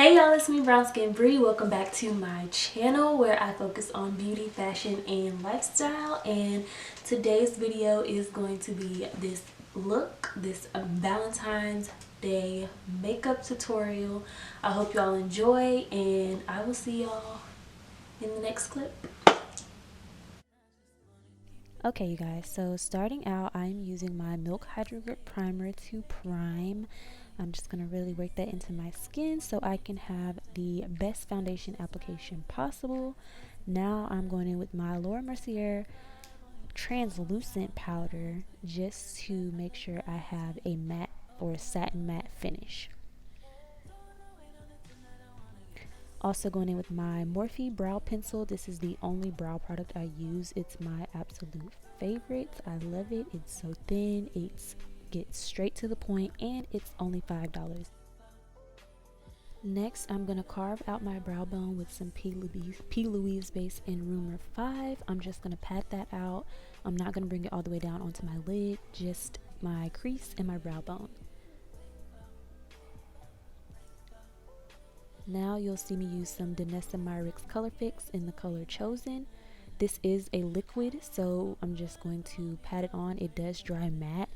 Hey y'all, it's me Brown Skin Bree. Welcome back to my channel where I focus on beauty, fashion, and lifestyle. And today's video is going to be this look, this Valentine's Day makeup tutorial. I hope y'all enjoy, and I will see y'all in the next clip. Okay, you guys, so starting out, I'm using my Milk Hydro Grip Primer to prime. I'm just going to really work that into my skin so I can have the best foundation application possible. Now I'm going in with my Laura Mercier translucent powder just to make sure I have a matte or satin matte finish. Also going in with my Morphe brow pencil. This is the only brow product I use. It's my absolute favorite. I love it. It's so thin. It gets straight to the point, and it's only $5. Next, I'm going to carve out my brow bone with some P. Louise base in Rumor 5. I'm just going to pat that out. I'm not going to bring it all the way down onto my lid, just my crease and my brow bone. Now you'll see me use some Danessa Myricks Color Fix in the color Chosen. This is a liquid, so I'm just going to pat it on. It does dry matte,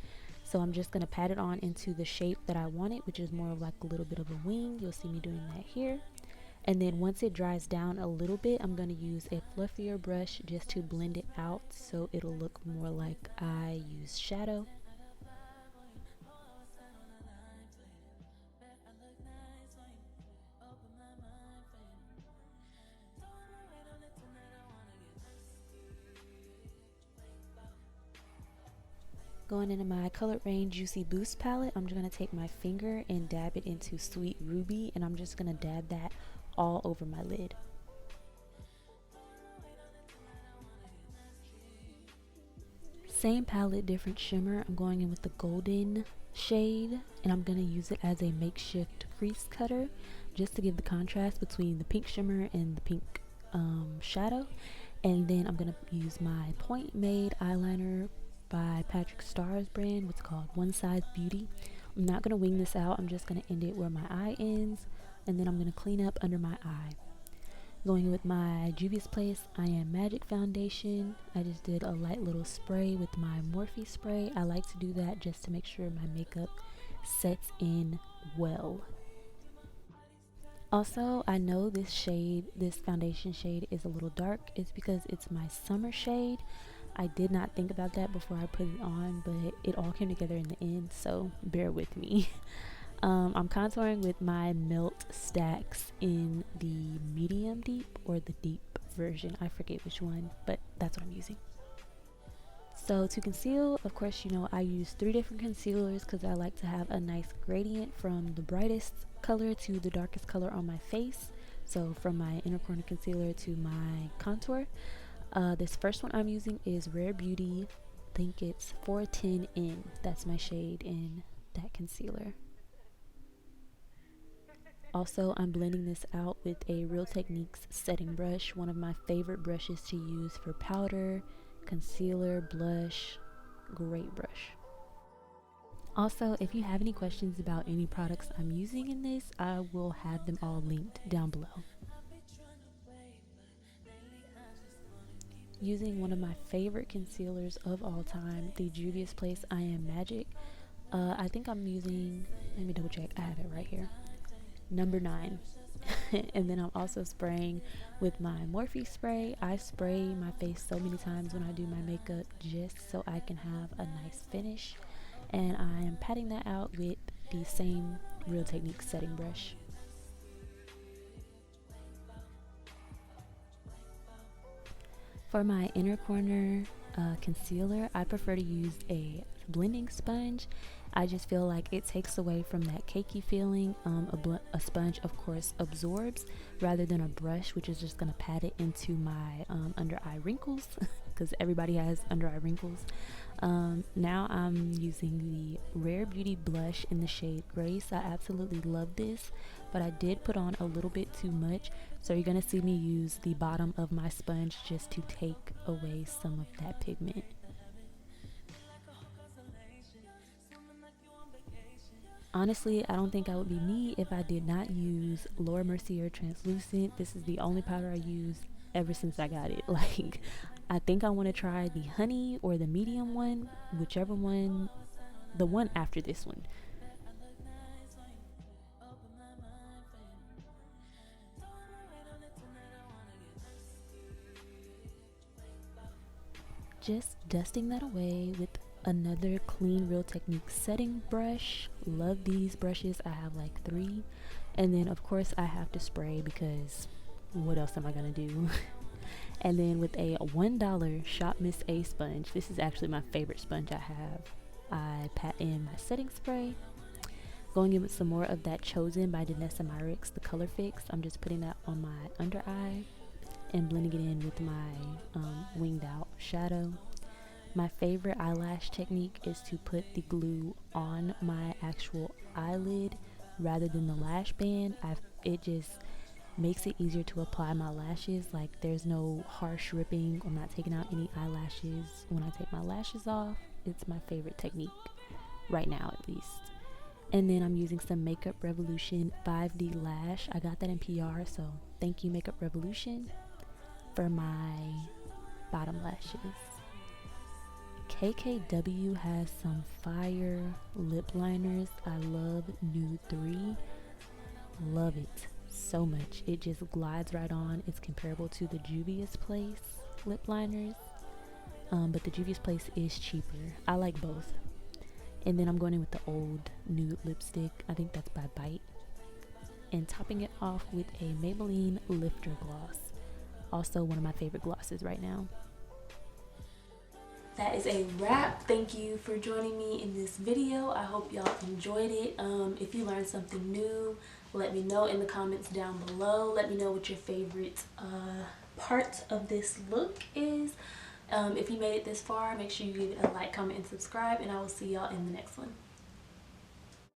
so I'm just going to pat it on into the shape that I want it, which is more of like a little bit of a wing. You'll see me doing that here. And then once it dries down a little bit, I'm going to use a fluffier brush just to blend it out so it'll look more like I use shadow. Going into my Color Range Juicy Boost palette, I'm just going to take my finger and dab it into Sweet Ruby, and I'm just going to dab that all over my lid. Same palette, different shimmer. I'm going in with the golden shade, and I'm going to use it as a makeshift crease cutter just to give the contrast between the pink shimmer and the pink shadow. And then I'm going to use my Point Made eyeliner by Patrick Starr's brand, what's called One Size Beauty. I'm not going to wing this out. I'm just going to end it where my eye ends, and then I'm going to clean up under my eye. Going with my Juvia's Place I Am Magic foundation. I just did a light little spray with my Morphe spray. I like to do that just to make sure my makeup sets in well. Also, I know this shade, this foundation shade, is a little dark. It's because it's my summer shade. I did not think about that before I put it on, but it all came together in the end, so bear with me. I'm contouring with my Melt Stacks in the medium deep or the deep version. I forget which one, but that's what I'm using. So to conceal, of course, you know, I use 3 different concealers because I like to have a nice gradient from the brightest color to the darkest color on my face. So from my inner corner concealer to my contour. This first one I'm using is Rare Beauty. I think it's 410N. That's my shade in that concealer. Also, I'm blending this out with a Real Techniques setting brush, one of my favorite brushes to use for powder, concealer, blush. Great brush. Also, if you have any questions about any products I'm using in this, I will have them all linked down below. Using one of my favorite concealers of all time, the Juvia's Place I Am Magic. I think I'm using, let me double check, I have it right here, number 9. And then I'm also spraying with my Morphe spray. I spray my face so many times when I do my makeup just so I can have a nice finish. And I am patting that out with the same Real Techniques setting brush. For my inner corner concealer, I prefer to use a blending sponge. I just feel like it takes away from that cakey feeling. A sponge, of course, absorbs rather than a brush, which is just going to pat it into my under eye wrinkles because everybody has under eye wrinkles. Now I'm using the Rare Beauty blush in the shade Grace. I absolutely love this, but I did put on a little bit too much, so you're going to see me use the bottom of my sponge just to take away some of that pigment. Honestly, I don't think I would be me if I did not use Laura Mercier Translucent. This is the only powder I use ever since I got it. Like, I think I want to try the honey or the medium one, whichever one, the one after this one. Just dusting that away with another Clean Real Technique setting brush. Love these brushes. I have like 3. And then of course I have to spray because what else am I gonna do? And then with a $1 Shop Miss A sponge, this is actually my favorite sponge I have. I pat in my setting spray, going in with some more of that Chosen by Danessa Myricks, the Color Fix. I'm just putting that on my under eye and blending it in with my winged out shadow. My favorite eyelash technique is to put the glue on my actual eyelid rather than the lash band. It just makes it easier to apply my lashes. Like, there's no harsh ripping. I'm not taking out any eyelashes when I take my lashes off. It's my favorite technique right now, at least. And then I'm using some Makeup Revolution 5D lash. I got that in PR, so thank you, Makeup Revolution, for my bottom lashes. KKW has some fire lip liners. I love Nude 3. Love it so much. It just glides right on. It's comparable to the Juvia's Place lip liners, but the Juvia's Place is cheaper. I like both. And then I'm going in with the old nude lipstick. I think that's by Bite. And topping it off with a Maybelline Lifter Gloss. Also one of my favorite glosses right now. That is a wrap. Thank you for joining me in this video. I hope y'all enjoyed it. If you learned something new, let me know in the comments down below. Let me know what your favorite part of this look is. If you made it this far, make sure you give it a like, comment, and subscribe, and I will see y'all in the next one.